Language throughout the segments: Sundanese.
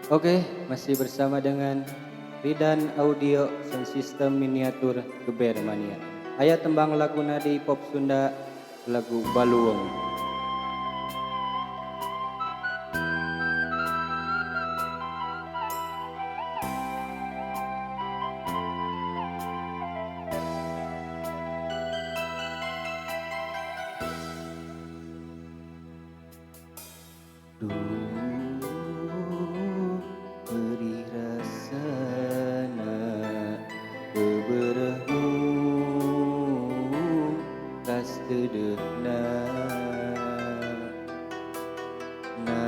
Oke, masih bersama dengan Ridan Audio Sound System Miniatur Gebermania. Aya tembang laguna di pop Sunda lagu Baluung. Duh, perih rasana beberehmu kas teudeukna na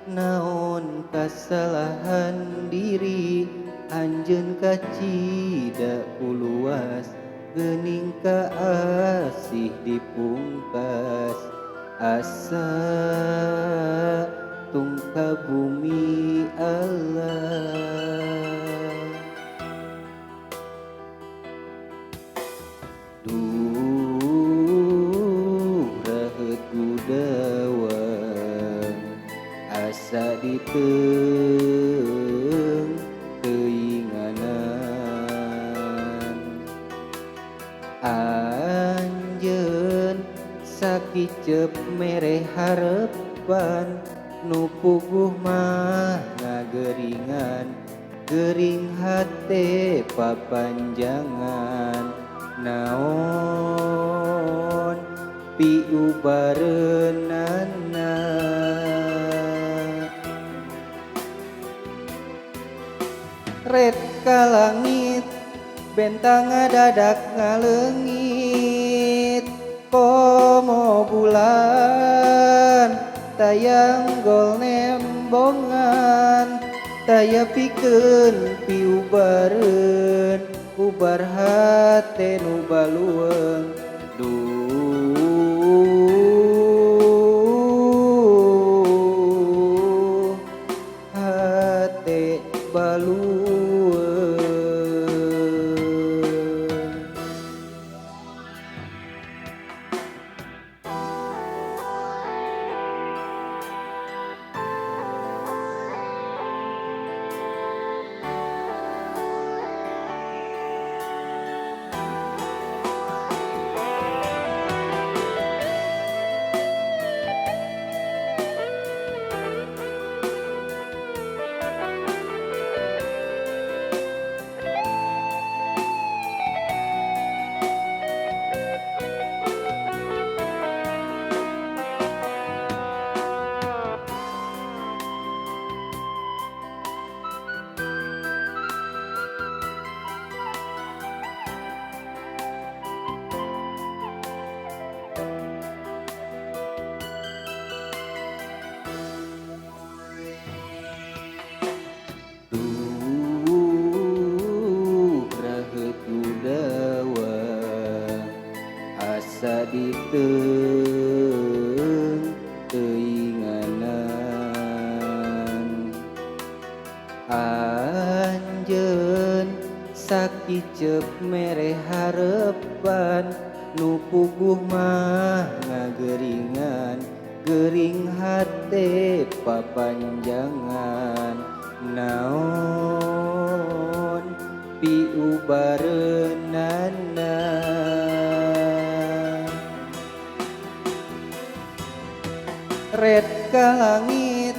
naon kasalahan diri anjeun kacida kuluas geuning ka asih dipungkas asa tungka bumi Allah. Duh raheut gudawan asa diteung teuinganan anjeun sakicep mere harepan nu puguh mah ngageringan gering hate papanjangan naon piubareunana red ka langit bentang ngadadak ngaleungit komo bulan tayang gol nembongan taya pikeun piubareun ubar hate nu balueung duh hate balueung. Duh raheut gudawan asa diteung teuinganan anjeun sakicep mere harepan nu puguh mah ngageringan gering hate papanjangan naon piubareunana red ka langit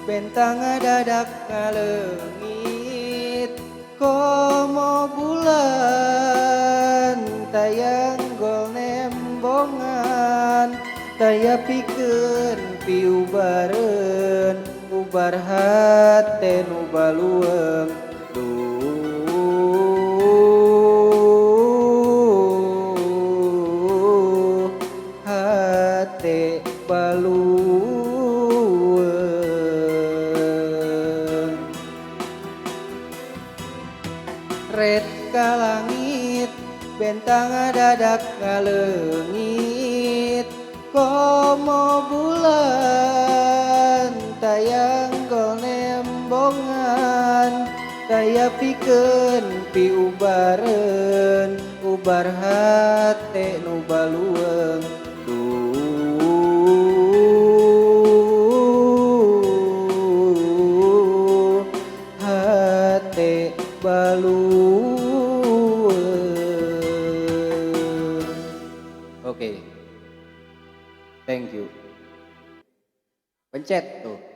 bentang ngadadak ngaleungit komo bulan tayang gol nembongan taya pikeun piubareun ubar hate nu balueung duh hate balueung red ka langit bentang ngadadak ngaleungit komo bulan tayang gol nembongan taya pikeun piubareun ubar hate nu balueung duh palueun. Oke. Thank you. Pencet tuh.